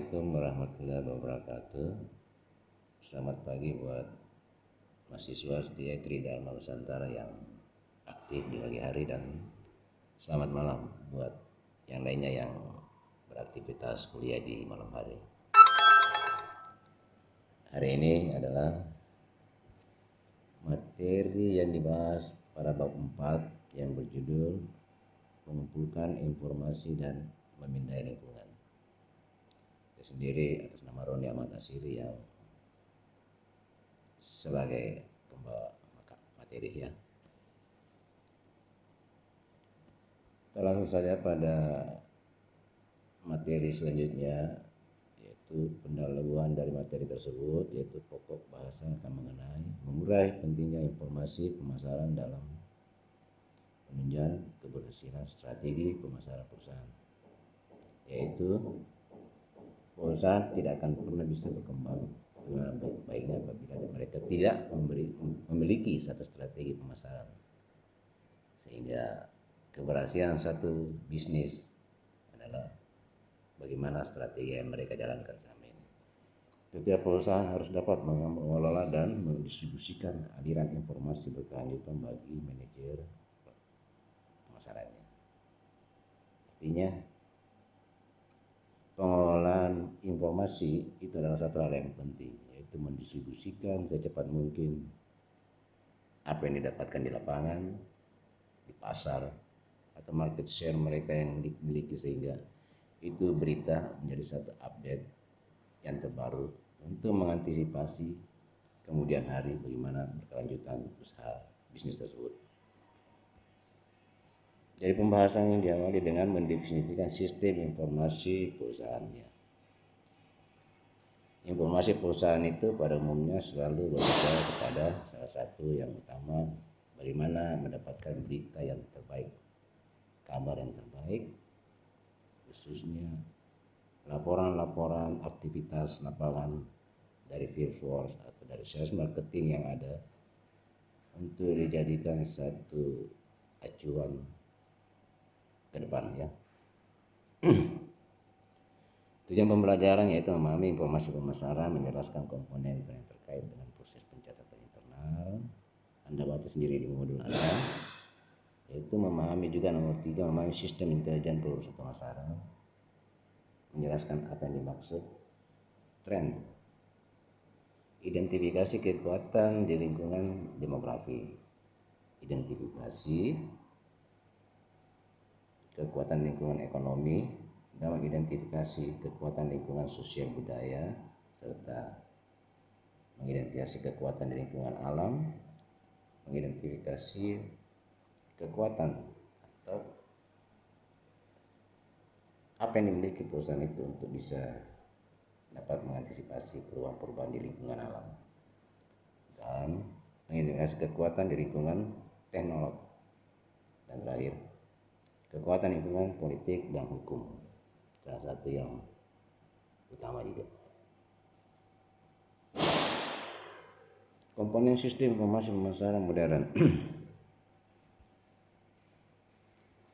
Assalamualaikum warahmatullahi wabarakatuh. Selamat pagi buat mahasiswa setia Tridharma Nusantara yang aktif di pagi hari, dan selamat malam buat yang lainnya yang beraktivitas kuliah di malam hari. Hari ini adalah materi yang dibahas pada bab 4 yang berjudul mengumpulkan informasi dan memindai lingkungan. Saya sendiri atas nama Roni Ahmad Asiri yang sebagai pembawa materi ya. Kita langsung saja pada materi selanjutnya, yaitu pendahuluan dari materi tersebut, yaitu pokok bahasa akan mengenai mengurai pentingnya informasi pemasaran dalam penunjang keberhasilan strategi pemasaran perusahaan, yaitu perusahaan tidak akan pernah bisa berkembang dengan baik-baiknya apabila mereka tidak memiliki satu strategi pemasaran, sehingga keberhasilan satu bisnis adalah bagaimana strategi yang mereka jalankan selama ini. Setiap perusahaan harus dapat mengelola dan mendistribusikan aliran informasi berkelanjutan bagi manajer pemasarannya. Artinya, pengelolaan informasi itu adalah satu hal yang penting, yaitu mendistribusikan secepat mungkin apa yang didapatkan di lapangan, di pasar, atau market share mereka yang dimiliki, sehingga itu berita menjadi satu update yang terbaru untuk mengantisipasi kemudian hari bagaimana berkelanjutan usaha bisnis tersebut. Jadi pembahasan yang diawali dengan mendefinisikan sistem informasi perusahaannya. Informasi perusahaan itu pada umumnya selalu berbicara kepada salah satu yang utama, bagaimana mendapatkan berita yang terbaik, kabar yang terbaik, khususnya laporan-laporan aktivitas lapangan dari field force atau dari sales marketing yang ada, untuk dijadikan satu acuan ke depan ya. Tujuan pembelajaran yaitu memahami informasi pemasaran, menjelaskan komponen yang terkait dengan proses pencatatan internal. Anda baca sendiri di modul Anda, yaitu memahami juga nomor 3, memahami sistem intelijen perusahaan pemasaran, menjelaskan apa yang dimaksud tren, identifikasi kekuatan di lingkungan demografi, identifikasi kekuatan lingkungan ekonomi, dan mengidentifikasi kekuatan lingkungan sosial budaya, serta mengidentifikasi kekuatan di lingkungan alam, mengidentifikasi kekuatan atau apa yang dimiliki perusahaan itu untuk bisa dapat mengantisipasi perubahan-perubahan di lingkungan alam, dan mengidentifikasi kekuatan di lingkungan teknologi, dan terakhir kekuatan lingkungan politik dan hukum, salah satu yang utama juga. Komponen sistem informasi pemasaran modern.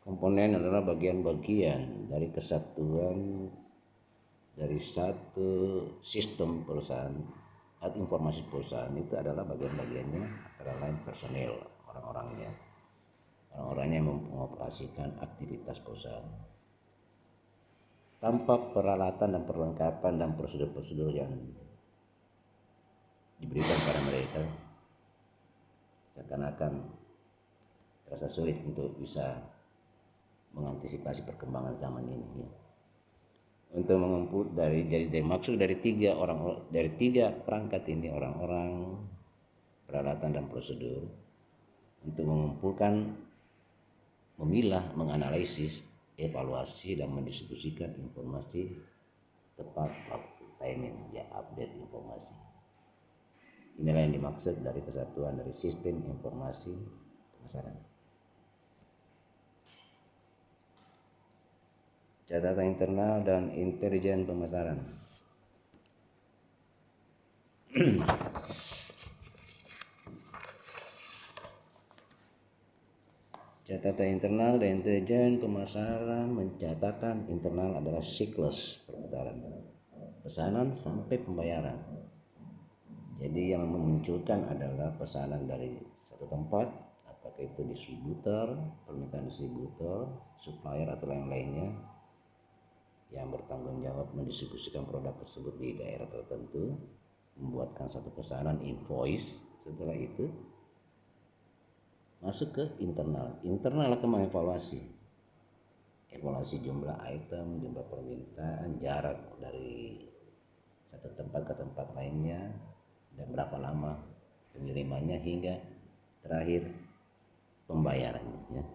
Komponen adalah bagian-bagian dari kesatuan dari satu sistem perusahaan atau informasi perusahaan. Itu adalah bagian-bagiannya, antara lain personel, orang-orangnya yang mengoperasikan aktivitas perusahaan. Tanpa peralatan dan perlengkapan dan prosedur-prosedur yang diberikan pada mereka, seakan-akan terasa sulit untuk bisa mengantisipasi perkembangan zaman ini ya. Untuk mengumpul dari maksud dari tiga perangkat ini, orang-orang, peralatan, dan prosedur, untuk mengumpulkan, memilah, menganalisis, evaluasi, dan mendistribusikan informasi tepat waktu, timing ya, update informasi. Inilah yang dimaksud dari kesatuan dari sistem informasi pemasaran. Catatan internal dan intelijen pemasaran. Catatan internal dan intelijen pemasaran. Catatan internal adalah siklus perputaran. pesanan sampai pembayaran. Jadi yang memunculkan adalah pesanan dari satu tempat, apakah itu distributor, permintaan distributor, supplier atau lain-lainnya yang bertanggung jawab mendistribusikan produk tersebut di daerah tertentu, membuatkan satu pesanan invoice. Setelah itu masuk ke internal akan mengevaluasi jumlah item, jumlah permintaan, jarak dari satu tempat ke tempat lainnya, dan berapa lama pengirimannya hingga terakhir pembayarannya ya.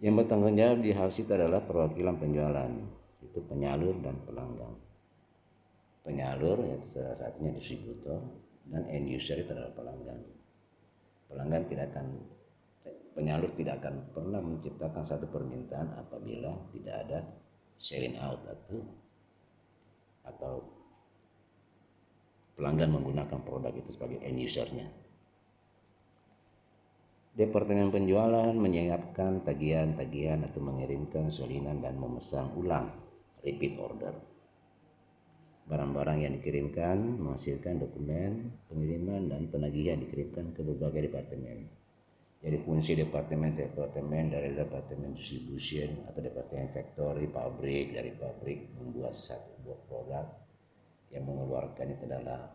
Yang bertanggung jawab di hal itu adalah perwakilan penjualan, itu penyalur dan pelanggan. Penyalur ya salah satunya distributor, dan end user itu adalah pelanggan. Penyalur tidak akan pernah menciptakan satu permintaan apabila tidak ada selling out atau pelanggan menggunakan produk itu sebagai end usernya. Departemen penjualan menyiapkan tagihan atau mengirimkan salinan dan memesan ulang repeat order. Barang-barang yang dikirimkan menghasilkan dokumen pengiriman dan penagihan dikirimkan ke berbagai departemen. Jadi fungsi departemen dari departemen distribution atau departemen factory, dari pabrik membuat satu buah produk, yang mengeluarkan itu adalah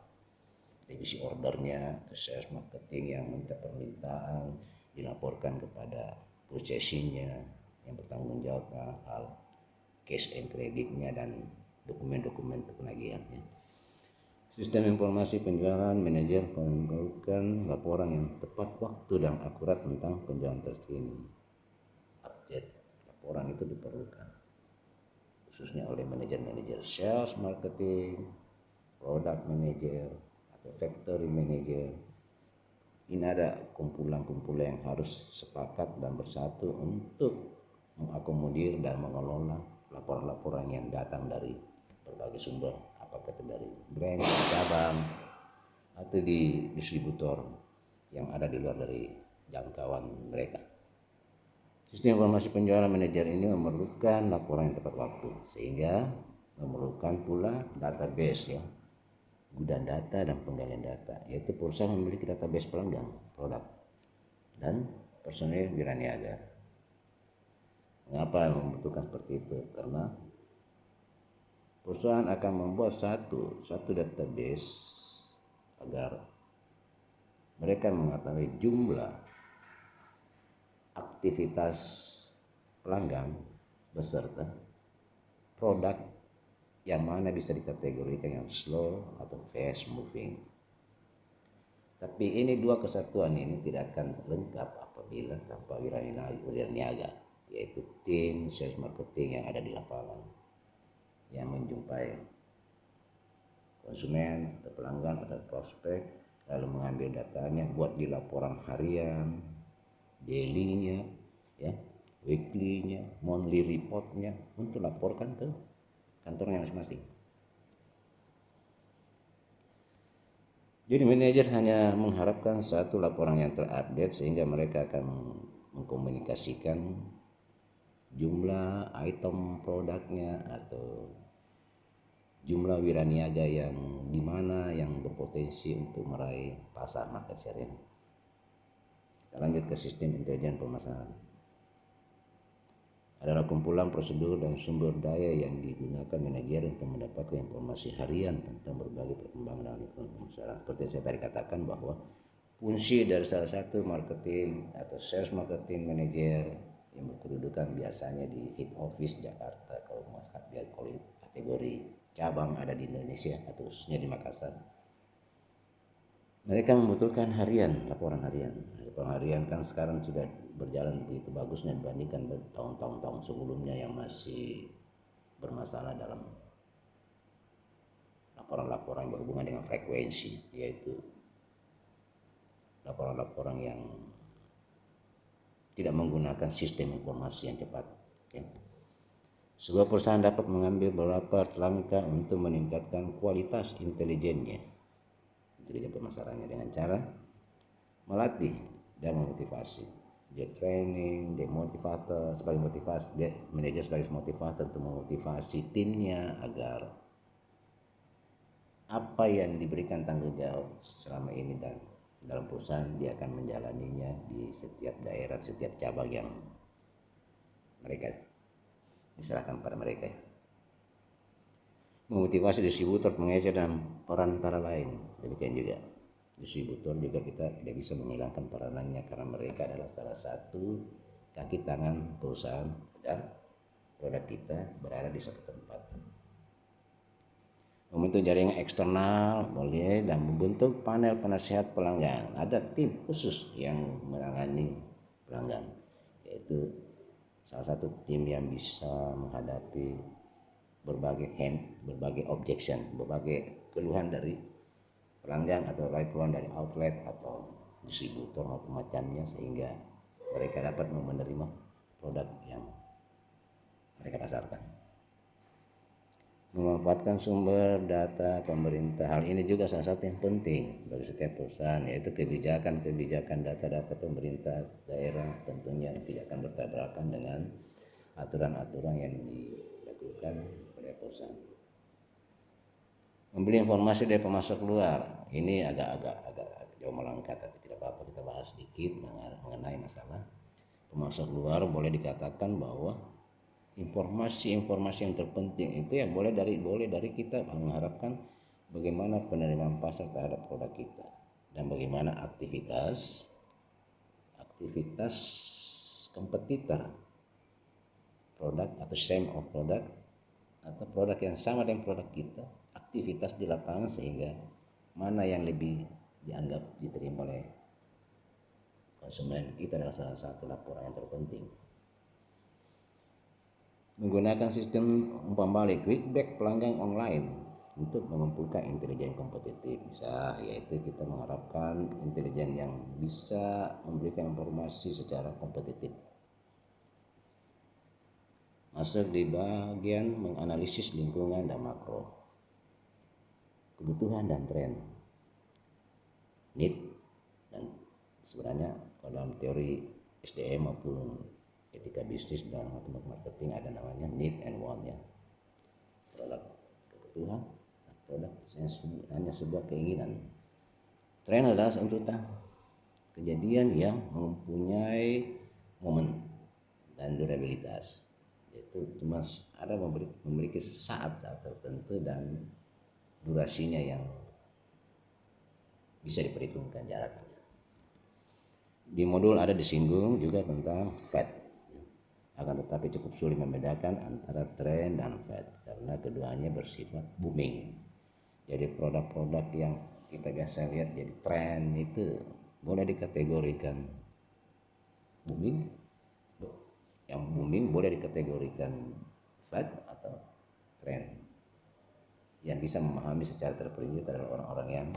divisi ordernya, sales marketing yang minta permintaan dilaporkan kepada purchasingnya yang bertanggung jawab hal cash and creditnya dan dokumen-dokumen penagihannya. Sistem informasi penjualan, manajer mengumpulkan laporan yang tepat waktu dan akurat tentang penjualan terkini. Update laporan itu diperlukan khususnya oleh manajer sales, marketing, product manager atau factory manager. Ini ada kumpulan yang harus sepakat dan bersatu untuk mengakomodir dan mengelola laporan-laporan yang datang dari berbagai sumber, apakah itu dari brand, cabang, atau di distributor yang ada di luar dari jangkauan mereka. Sistem informasi penjualan manajer ini memerlukan laporan yang tepat waktu, sehingga memerlukan pula database ya, gudang data dan penggalian data, yaitu perusahaan memiliki database pelanggan, produk, dan personil wiraniaga. Mengapa membutuhkan seperti itu? Karena perusahaan akan membuat satu database agar mereka mengetahui jumlah aktivitas pelanggan beserta produk yang mana bisa dikategorikan yang slow atau fast moving. Tapi ini dua kesatuan ini tidak akan lengkap apabila tanpa wiraniaga, yaitu tim sales marketing yang ada di lapangan, yang menjumpai konsumen atau pelanggan atau prospek, lalu mengambil datanya, buat di laporan harian, daily-nya, ya, weekly-nya, monthly report-nya, untuk laporkan ke kantornya masing-masing. Jadi manajer hanya mengharapkan satu laporan yang terupdate, sehingga mereka akan mengkomunikasikan jumlah item produknya atau jumlah wiraniaga yang di mana yang berpotensi untuk meraih pasar market share. Kita lanjut ke sistem intelijen pemasaran. Adalah kumpulan prosedur dan sumber daya yang digunakan manajer untuk mendapatkan informasi harian tentang berbagai perkembangan dalam lingkungan pemasaran. Seperti yang saya tadi katakan, bahwa fungsi dari salah satu marketing atau sales marketing manager yang berkedudukan biasanya di head office Jakarta, kalau kategori cabang ada di Indonesia atau khususnya di Makassar, mereka membutuhkan laporan harian. Laporan harian kan sekarang sudah berjalan begitu bagusnya dibandingkan tahun-tahun sebelumnya yang masih bermasalah dalam laporan-laporan yang berhubungan dengan frekuensi, yaitu laporan-laporan yang tidak menggunakan sistem informasi yang cepat ya. Sebuah perusahaan dapat mengambil beberapa langkah untuk meningkatkan kualitas intelijen pemasarannya dengan cara melatih dan memotivasi dia training, dia motivator sebagai motivasi, dia manajer sebagai motivator untuk memotivasi timnya agar apa yang diberikan tanggung jawab selama ini dan dalam perusahaan dia akan menjalaninya di setiap daerah, setiap cabang yang mereka diserahkan pada mereka. Memotivasi distributor, pengecer dan perantara lain. Demikian juga distributor juga kita tidak bisa menghilangkan peranannya karena mereka adalah salah satu kaki tangan perusahaan agar produk kita berada di satu tempat. Membentuk jaringan eksternal boleh dan membentuk panel penasihat pelanggan. Ada tim khusus yang menangani pelanggan, yaitu salah satu tim yang bisa menghadapi berbagai objection, berbagai keluhan dari pelanggan atau keluhan dari outlet atau distributor atau macamnya, sehingga mereka dapat menerima produk yang mereka pasarkan. Memanfaatkan sumber data pemerintah, hal ini juga salah satu yang penting bagi setiap perusahaan, yaitu kebijakan data-data pemerintah daerah tentunya tidak akan bertabrakan dengan aturan-aturan yang dilakukan oleh perusahaan. Membeli informasi dari pemasok luar, ini agak jauh melangkah, tapi tidak apa-apa kita bahas sedikit mengenai masalah pemasok luar. Boleh dikatakan bahwa informasi yang terpenting itu yang boleh dari kita mengharapkan bagaimana penerimaan pasar terhadap produk kita dan bagaimana aktivitas kompetitor produk atau same of produk atau produk yang sama dengan produk kita, aktivitas di lapangan, sehingga mana yang lebih dianggap diterima oleh konsumen. Itu adalah salah satu laporan yang terpenting. Menggunakan sistem umpan balik feedback pelanggan online untuk mengumpulkan intelijen kompetitif, bisa, yaitu kita mengharapkan intelijen yang bisa memberikan informasi secara kompetitif. Masuk di bagian menganalisis lingkungan dan makro, kebutuhan dan tren, need, dan sebenarnya dalam teori SDM maupun etika bisnis dan marketing ada namanya need and want ya. Produk kebutuhan, produk hanya sebuah keinginan. Tren adalah tentang kejadian yang mempunyai momen dan durabilitas, yaitu cuma ada memiliki saat-saat tertentu dan durasinya yang bisa diperhitungkan jaraknya. Di modul ada disinggung juga tentang fad, akan tetapi cukup sulit membedakan antara tren dan fad karena keduanya bersifat booming. Jadi produk-produk yang kita biasa lihat jadi tren itu boleh dikategorikan booming, yang booming boleh dikategorikan fad atau tren. Yang bisa memahami secara terperinci adalah orang-orang yang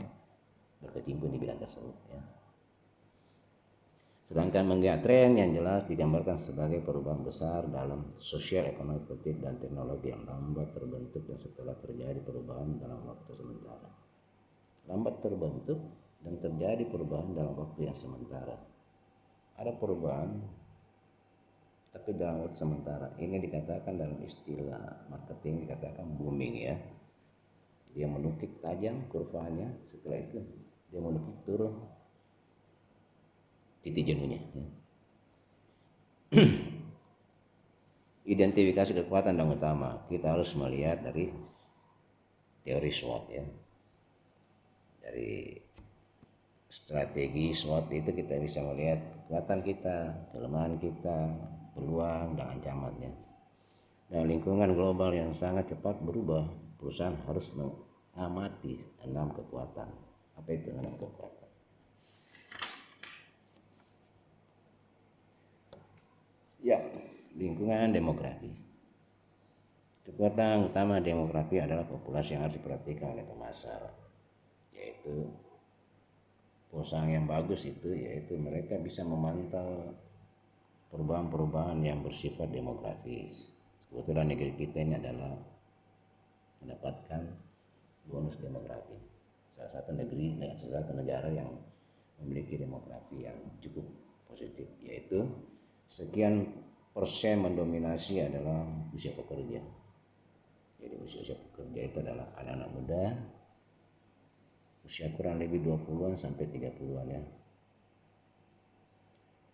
berkecimpung di bidang tersebut ya. Sedangkan menggiat tren yang jelas digambarkan sebagai perubahan besar dalam sosial, ekonomi, politik, dan teknologi yang lambat terbentuk dan setelah terjadi perubahan dalam waktu sementara. Lambat terbentuk dan terjadi perubahan dalam waktu yang sementara. Ada perubahan tapi dalam waktu sementara. Ini dikatakan dalam istilah marketing dikatakan booming ya. Dia menukik tajam kurvanya, setelah itu dia menukik turun titik jenuhnya ya. Identifikasi kekuatan dan utama, kita harus melihat dari teori SWOT ya. Dari strategi SWOT itu kita bisa melihat kekuatan kita, kelemahan kita, peluang dan ancamannya. Dan lingkungan global yang sangat cepat berubah, perusahaan harus mengamati 6 kekuatan. Apa itu 6 kekuatan? Ya, lingkungan demografi. Kekuatan utama demografi adalah populasi yang harus diperhatikan oleh pemasar, yaitu perusahaan yang bagus itu yaitu mereka bisa memantau perubahan-perubahan yang bersifat demografis. Kebetulan negeri kita ini adalah mendapatkan bonus demografi, salah satu negara yang memiliki demografi yang cukup positif, yaitu sekian persen mendominasi adalah usia pekerja. Jadi usia pekerja itu adalah anak-anak muda, usia kurang lebih 20-an sampai 30-an ya.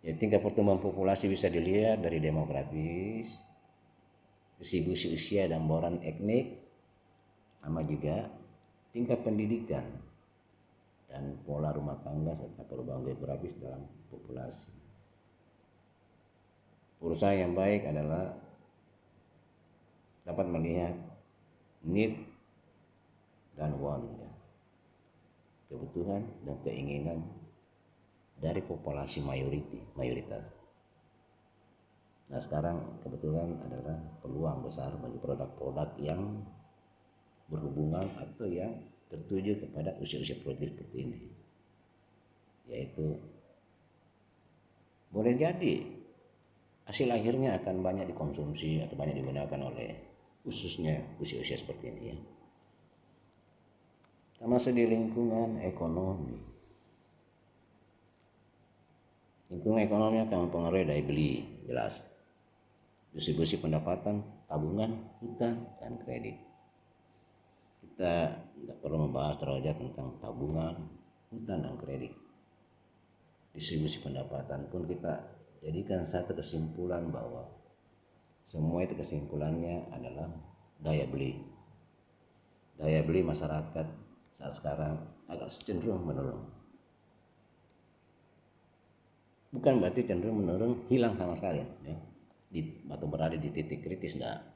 Ya, tingkat pertumbuhan populasi bisa dilihat dari demografis, distribusi usia dan bauran etnik, sama juga tingkat pendidikan dan pola rumah tangga serta perubahan geografis dalam populasi. Perusahaan yang baik adalah dapat melihat need dan want, ya, kebutuhan dan keinginan dari populasi mayoritas. Nah, sekarang kebetulan adalah peluang besar bagi produk-produk yang berhubungan atau yang tertuju kepada usia-usia produktif seperti ini, yaitu boleh jadi hasil akhirnya akan banyak dikonsumsi atau banyak digunakan oleh khususnya usia-usia seperti ini ya. Termasuk di lingkungan ekonomi. Lingkungan ekonomi akan mempengaruhi daya beli, jelas. Distribusi pendapatan, tabungan, hutang, dan kredit. Kita tidak perlu membahas terlalu jauh tentang tabungan, hutang, dan kredit. Distribusi pendapatan pun kita jadikan satu kesimpulan bahwa semua itu kesimpulannya adalah daya beli. Daya beli masyarakat saat sekarang agak cenderung menurun. Bukan berarti cenderung menurun hilang sama sekali ya, atau berada di titik kritis, enggak.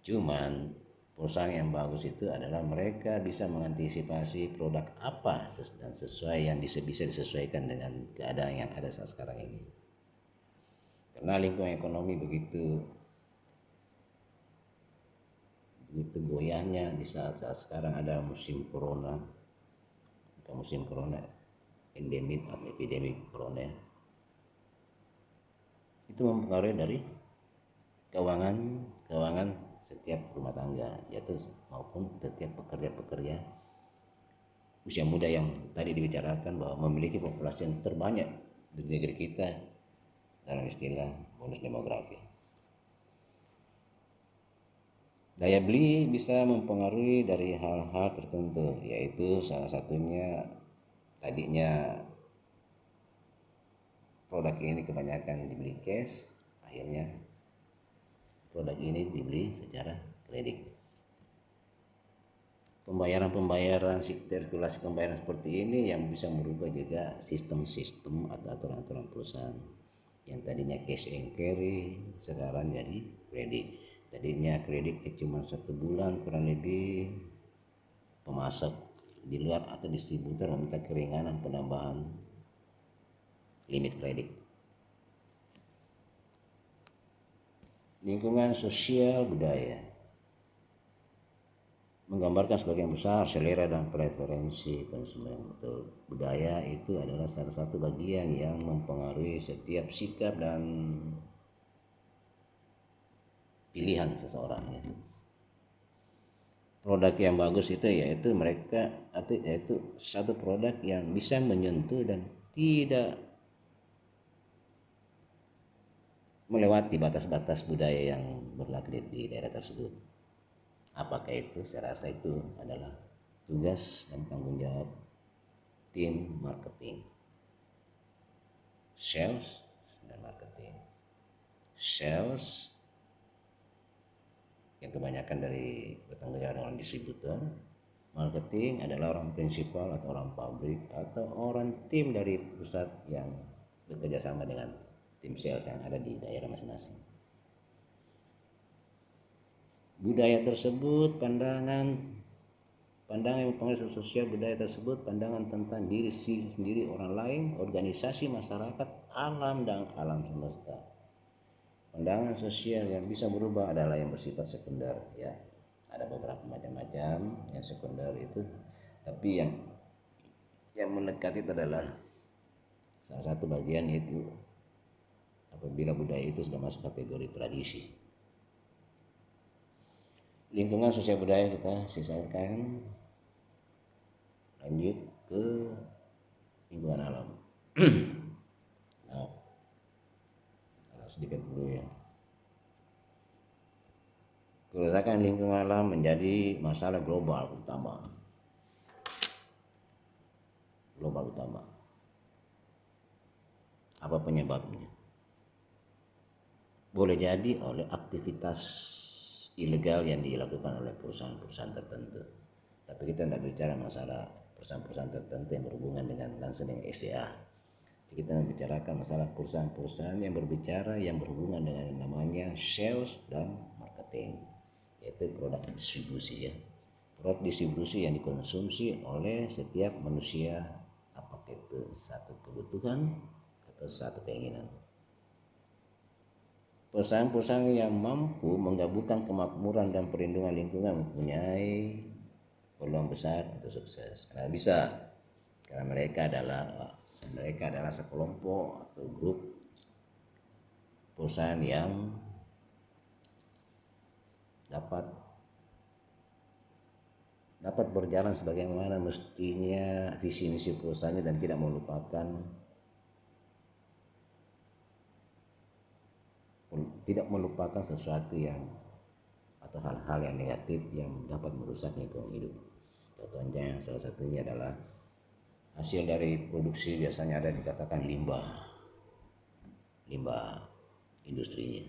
Cuman perusahaan yang bagus itu adalah mereka bisa mengantisipasi produk apa dan sesuai yang bisa disesuaikan dengan keadaan yang ada saat sekarang ini. Karena lingkungan ekonomi begitu goyahnya di saat-saat sekarang ada musim corona endemik atau epidemi corona, itu mempengaruhi dari keuangan setiap rumah tangga, yaitu maupun setiap pekerja usia muda yang tadi dibicarakan bahwa memiliki populasi yang terbanyak di negeri kita dalam istilah bonus demografi. Daya beli bisa mempengaruhi dari hal-hal tertentu, yaitu salah satunya tadinya produk ini kebanyakan dibeli cash, akhirnya produk ini dibeli secara kredit. Pembayaran sirkulasi pembayaran seperti ini yang bisa merubah juga sistem atau aturan-aturan perusahaan yang tadinya cash and carry sekarang jadi kredit. Tadinya kredit cuma 1 bulan kurang lebih, pemasok di luar atau distributor meminta keringanan penambahan limit kredit. Lingkungan sosial budaya menggambarkan sebagian besar selera dan preferensi konsumen. Betul, budaya itu adalah salah satu bagian yang mempengaruhi setiap sikap dan pilihan seseorang ya. Produk yang bagus itu yaitu satu produk yang bisa menyentuh dan tidak melewati batas-batas budaya yang berlaku di daerah tersebut. Apakah itu? Saya rasa itu adalah tugas dan tanggung jawab tim marketing, sales dan marketing. Sales yang kebanyakan dari bertanggung jawab dengan distributor. Marketing adalah orang prinsipal atau orang pabrik atau orang tim dari pusat yang bekerja sama dengan tim sales yang ada di daerah masing-masing. Budaya tersebut, pandangan yang mempengaruhi sosial budaya tersebut, pandangan tentang diri sendiri, orang lain, organisasi, masyarakat, alam dan alam semesta. Pandangan sosial yang bisa berubah adalah yang bersifat sekunder ya. Ada beberapa macam-macam yang sekunder itu, tapi yang melekat itu adalah salah satu bagian itu apabila budaya itu sudah masuk kategori tradisi. Lingkungan sosial budaya kita sisakan, lanjut ke lingkungan alam. Nah, sedikit dulu ya. Kerusakan lingkungan alam menjadi masalah global utama. Apa penyebabnya? Boleh jadi oleh aktivitas ilegal yang dilakukan oleh perusahaan-perusahaan tertentu. Tapi kita tidak bicara masalah perusahaan-perusahaan tertentu yang berhubungan dengan langsung dengan SDA. Kita membicarakan masalah perusahaan-perusahaan yang berhubungan dengan yang namanya sales dan marketing, yaitu produk distribusi ya. Produk distribusi yang dikonsumsi oleh setiap manusia, apakah itu satu kebutuhan atau satu keinginan. Perusahaan-perusahaan yang mampu menggabungkan kemakmuran dan perlindungan lingkungan mempunyai peluang besar untuk sukses. Karena mereka adalah sekelompok atau grup perusahaan yang dapat berjalan sebagaimana mestinya visi misi perusahaannya dan tidak melupakan sesuatu yang atau hal-hal yang negatif yang dapat merusak lingkungan hidup. Contohnya salah satunya adalah hasil dari produksi biasanya ada dikatakan limbah industrinya.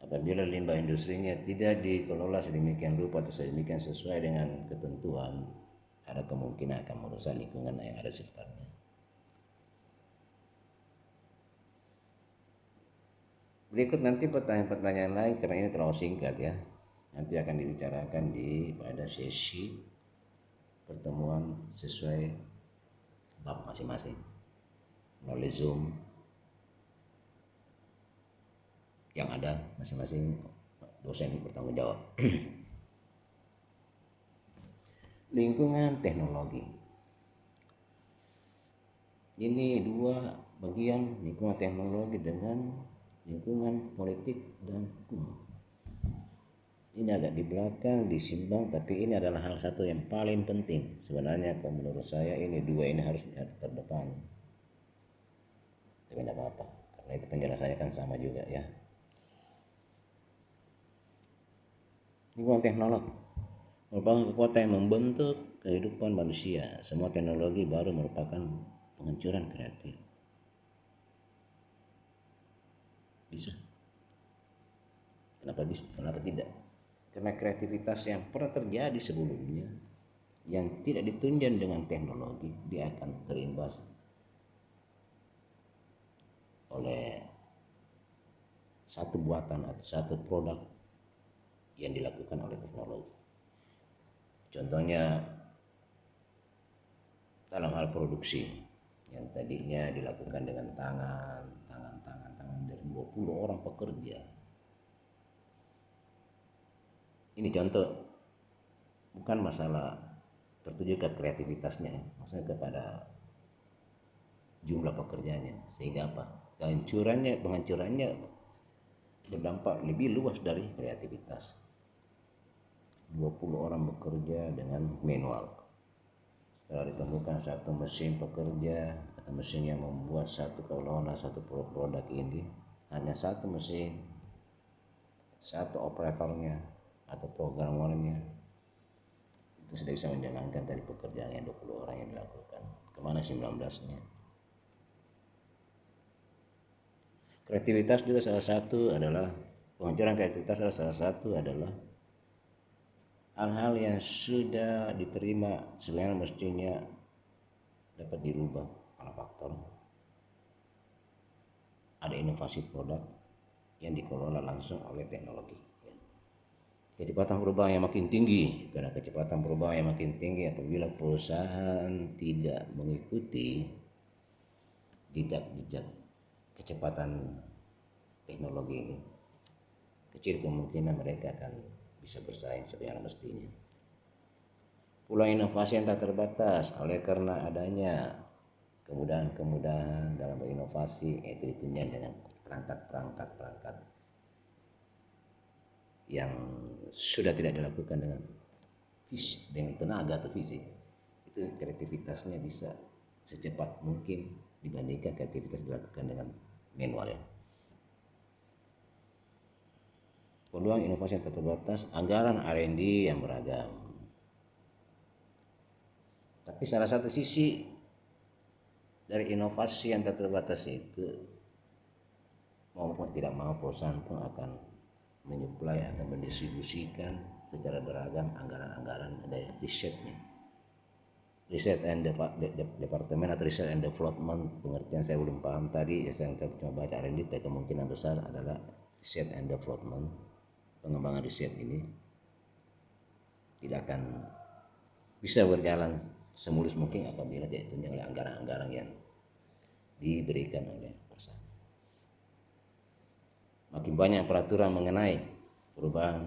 Apabila limbah industrinya tidak dikelola sedemikian rupa atau sedemikian sesuai dengan ketentuan, ada kemungkinan akan merusak lingkungan yang ada sekitarnya. Berikut nanti pertanyaan-pertanyaan lain karena ini terlalu singkat ya. Nanti akan dibicarakan pada sesi pertemuan sesuai bab masing-masing melalui Zoom yang ada masing-masing dosen bertanggung jawab. Lingkungan teknologi. Ini dua bagian, lingkungan teknologi dengan lingkungan politik dan hukum. Ini agak di belakang, disimbang, tapi ini adalah hal satu yang paling penting. Sebenarnya kalau menurut saya dua ini harus terdepan. Tapi tidak apa-apa, karena itu penjelasannya kan sama juga ya. Lingkungan teknologi merupakan kekuatan yang membentuk kehidupan manusia. Semua teknologi baru merupakan penghancuran kreatif. Bisa. Kenapa bisa? Kenapa tidak? Karena kreativitas yang pernah terjadi sebelumnya yang tidak ditunjang dengan teknologi, dia akan terimbas oleh satu buatan atau satu produk yang dilakukan oleh teknologi. Contohnya dalam hal produksi yang tadinya dilakukan dengan tangan dari 20 orang pekerja. Ini contoh, bukan masalah tertuju ke kreativitasnya, maksudnya kepada jumlah pekerjanya, sehingga apa? Penghancurannya berdampak lebih luas dari kreativitas. 20 orang bekerja dengan manual. Setelah ditemukan satu mesin pekerja atau mesin yang membuat satu produk ini, hanya satu mesin, satu operatornya atau programmernya, itu sudah bisa menjalankan dari pekerjaan yang 20 orang yang dilakukan. Kemana 19-nya? Kreativitas juga penghancuran kreativitas salah satu adalah hal-hal yang sudah diterima sebenarnya mestinya dapat dirubah karena faktor ada inovasi produk yang dikelola langsung oleh teknologi. Kecepatan perubahan yang makin tinggi, karena kecepatan perubahan yang makin tinggi apabila perusahaan tidak mengikuti jejak kecepatan teknologi ini, kecil kemungkinan mereka akan bisa bersaing sebagaimana mestinya. Pula inovasi yang tak terbatas oleh karena adanya kemudahan dalam berinovasi, yaitu ditunjang dengan perangkat yang sudah tidak dilakukan dengan tenaga atau fisik. Itu kreativitasnya bisa secepat mungkin dibandingkan kreativitas dilakukan dengan manual ya. peluang inovasi yang terbatas, anggaran R&D yang beragam. Tapi salah satu sisi dari inovasi yang terbatas itu, maupun tidak mau, perusahaan pun akan menyuplai atau mendistribusikan secara beragam anggaran-anggaran dari risetnya. Riset and departemen atau riset and development, pengertian saya belum paham tadi, saya cuma baca R&D, tapi kemungkinan besar adalah riset and development. Pengembangan riset ini tidak akan bisa berjalan semulus mungkin apabila tidak ditunjang oleh anggaran-anggaran yang diberikan oleh perusahaan. Makin banyak peraturan mengenai perubahan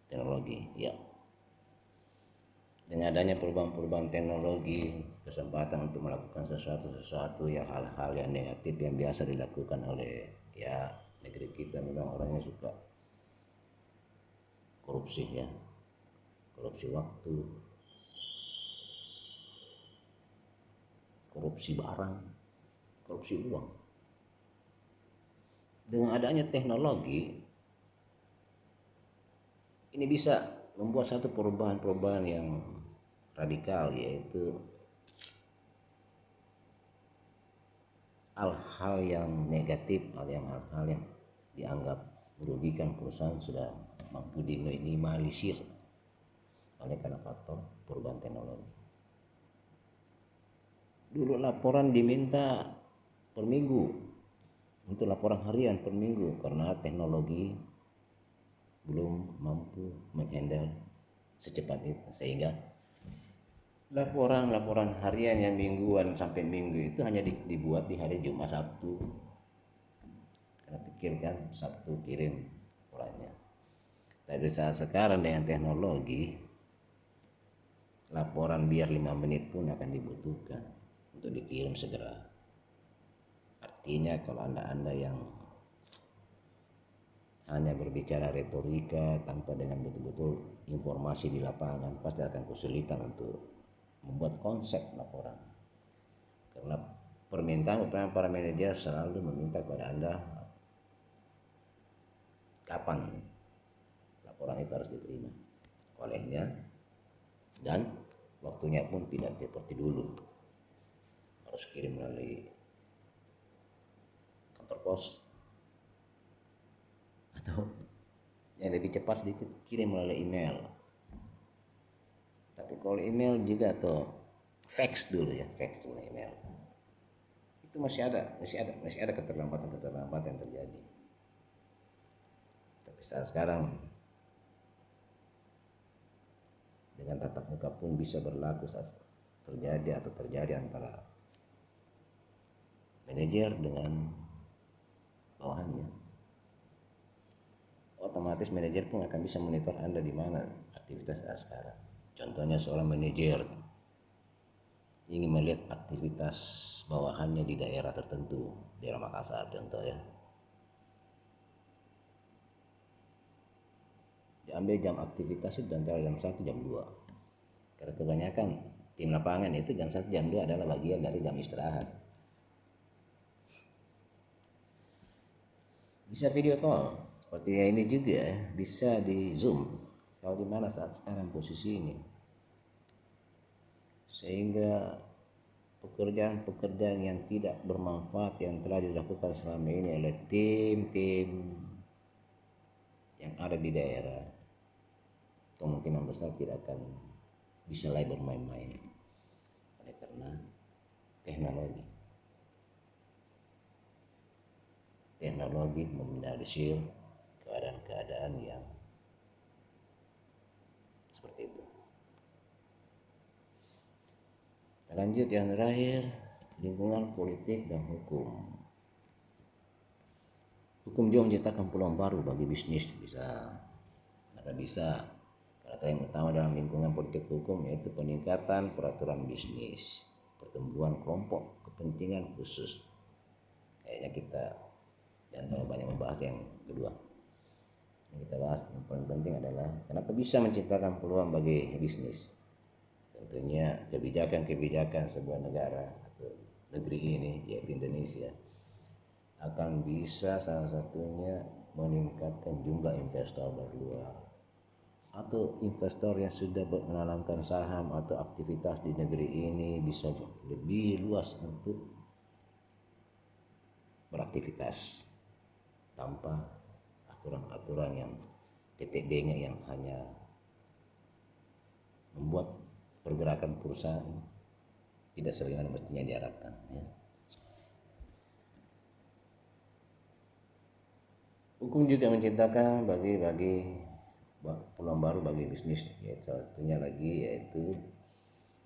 teknologi, ya. Dengan adanya perubahan teknologi, kesempatan untuk melakukan sesuatu yang hal-hal yang negatif yang biasa dilakukan oleh negeri kita, memang orangnya suka korupsi, ya, korupsi waktu, korupsi barang, korupsi uang. Dengan adanya teknologi ini bisa membuat satu perubahan yang radikal, yaitu hal-hal yang negatif, hal-hal yang dianggap merugikan perusahaan sudah mampu diminimalisir oleh karena faktor perubahan teknologi. Dulu laporan diminta per minggu, untuk laporan harian per minggu, karena teknologi belum mampu menghandle secepat itu, sehingga laporan harian yang mingguan sampai minggu itu hanya dibuat di hari Jumat, Sabtu. Karena pikirkan Sabtu kirim laporannya. Tapi saat sekarang dengan teknologi, laporan biar 5 menit pun akan dibutuhkan untuk dikirim segera. Artinya kalau anda yang hanya berbicara retorika tanpa dengan betul-betul informasi di lapangan, pasti akan kesulitan untuk membuat konsep laporan. Karena permintaan para manajer selalu meminta kepada anda kapan laporan itu harus diterima olehnya, dan waktunya pun tidak seperti dulu harus kirim melalui kantor pos, atau yang lebih cepat sedikit kirim melalui email. Tapi kalau email juga atau fax dulu, ya, fax dulu email, itu masih ada keterlambatan yang terjadi. Tapi saat sekarang dengan tatap muka pun bisa berlaku saat terjadi antara manajer dengan bawahannya. Otomatis manajer pun akan bisa monitor Anda di mana aktivitas saat sekarang. Contohnya seorang manajer ingin melihat aktivitas bawahannya di daerah tertentu, daerah Makassar contoh, ya. Diambil jam aktivitas itu antara jam 1 jam 2. Karena kebanyakan tim lapangan itu jam 1 jam 2 adalah bagian dari jam istirahat. Bisa video call seperti ini juga, ya. Bisa di Zoom kalau di mana saat sekarang posisi ini. Sehingga pekerjaan yang tidak bermanfaat yang telah dilakukan selama ini oleh tim-tim yang ada di daerah, kemungkinan besar tidak akan bisa lagi bermain-main oleh karena teknologi meminimalisir keadaan-keadaan yang seperti itu. Lanjut yang terakhir, lingkungan politik dan hukum. Hukum juga menciptakan peluang baru bagi bisnis, karena yang utama dalam lingkungan politik hukum yaitu peningkatan peraturan bisnis, pertumbuhan kelompok kepentingan khusus. Kayaknya kita jangan terlalu banyak membahas yang kedua. Yang kita bahas yang paling penting adalah kenapa bisa menciptakan peluang bagi bisnis. Tentunya kebijakan sebuah negara atau negeri ini, yaitu Indonesia, akan bisa salah satunya meningkatkan jumlah investor dari luar atau investor yang sudah menanamkan saham atau aktivitas di negeri ini bisa lebih luas untuk beraktivitas tanpa aturan-aturan yang titik bengek yang hanya membuat pergerakan perusahaan tidak sebagaimana mestinya diharapkan ya. Hukum juga menciptakan bagi peluang baru bagi bisnis, yaitu salah satunya lagi yaitu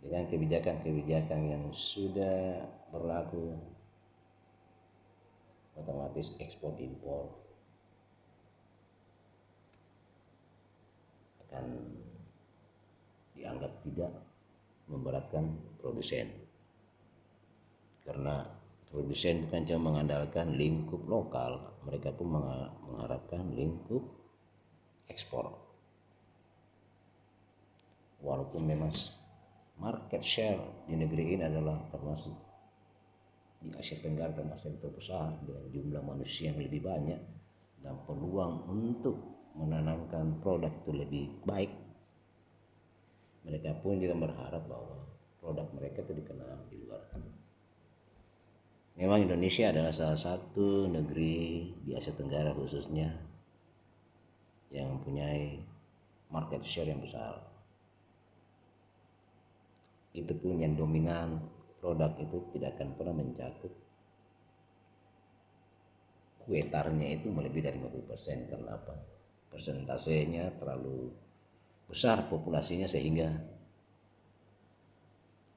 dengan kebijakan-kebijakan yang sudah berlaku, otomatis ekspor impor akan dianggap tidak memberatkan produsen, karena produsen bukan cuma mengandalkan lingkup lokal, mereka pun mengharapkan lingkup ekspor. Walaupun memang market share di negeri ini adalah termasuk di Asia Tenggara termasuk yang terbesar dengan jumlah manusia yang lebih banyak dan peluang untuk menanamkan produk itu lebih baik, mereka pun juga berharap bahwa produk mereka itu dikenal di luar. Memang Indonesia adalah salah satu negeri di Asia Tenggara khususnya yang mempunyai market share yang besar. Itu pun yang dominan produk itu tidak akan pernah mencakup kuetarnya itu melebihi dari 50%. Karena apa? Persentasenya terlalu besar populasinya sehingga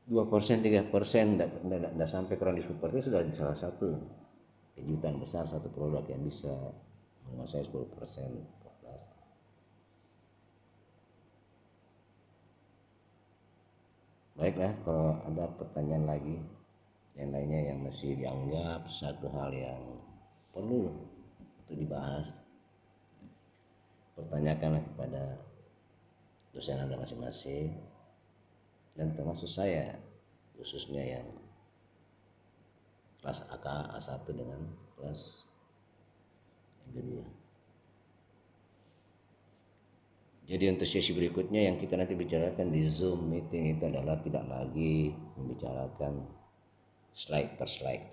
2%, 3% tidak sampai kurang di 10% sudah salah satu kejutan besar, satu produk yang bisa menguasai 10% populasi. Baiklah, kalau ada pertanyaan lagi yang lainnya yang masih dianggap satu hal yang perlu untuk dibahas, pertanyakanlah kepada dosen Anda masing-masing dan termasuk saya khususnya yang kelas AK A1 dengan kelas yang kedua. Jadi untuk sesi berikutnya yang kita nanti bicarakan di Zoom meeting itu adalah tidak lagi membicarakan slide per slide.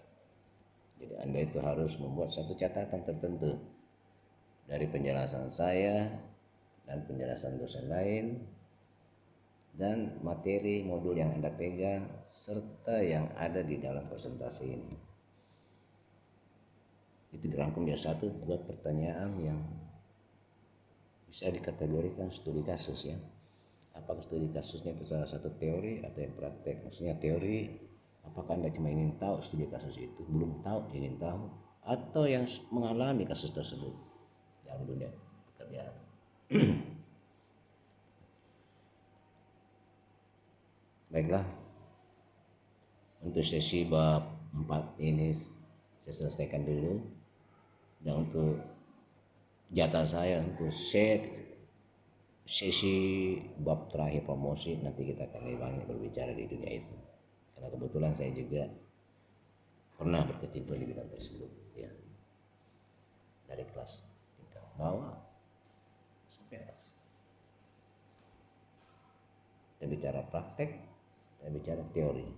Jadi Anda itu harus membuat satu catatan tertentu dari penjelasan saya dan penjelasan dosen lain dan materi modul yang Anda pegang serta yang ada di dalam presentasi ini. Itu dirangkum jadi satu buat pertanyaan yang bisa dikategorikan studi kasus ya. Apakah studi kasusnya itu salah satu teori atau yang praktek? Maksudnya teori, apakah Anda cuma ingin tahu studi kasus itu, belum tahu, ingin tahu, atau yang mengalami kasus tersebut dalam dunia pekerjaan. Baiklah, untuk sesi bab 4 ini saya selesaikan dulu, dan untuk jatah saya untuk sesi bab terakhir promosi nanti kita akan lebih banyak berbicara di dunia itu, karena kebetulan saya juga pernah berkecimpung di bidang tersebut ya, dari kelas tingkat bawah sampai atas. Kita bicara praktek, kita bicara teori,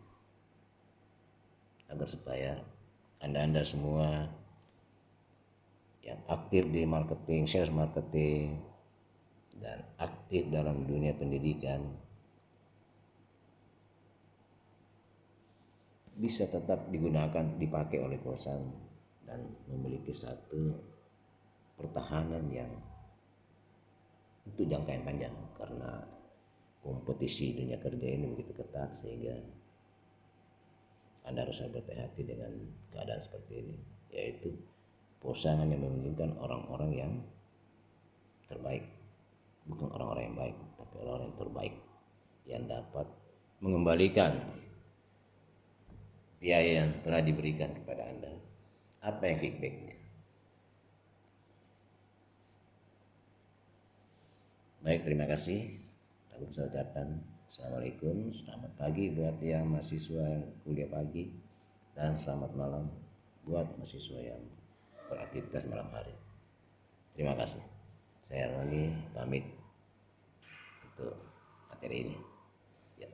agar supaya anda semua yang aktif di marketing, sales marketing, dan aktif dalam dunia pendidikan bisa tetap digunakan, dipakai oleh perusahaan dan memiliki satu pertahanan yang untuk jangka yang panjang, karena kompetisi dunia kerja ini begitu ketat sehingga Anda harus berhati-hati dengan keadaan seperti ini, yaitu perusahaan yang menginginkan orang-orang yang terbaik, bukan orang-orang yang baik, tapi orang-orang yang terbaik yang dapat mengembalikan biaya yang telah diberikan kepada Anda. Apa yang feedbacknya? Baik, terima kasih. Aku bisa ucapkan Assalamualaikum, selamat pagi buat yang mahasiswa yang kuliah pagi, dan selamat malam buat mahasiswa yang beraktivitas malam hari. Terima kasih. Saya Roni pamit untuk materi ini. Ya.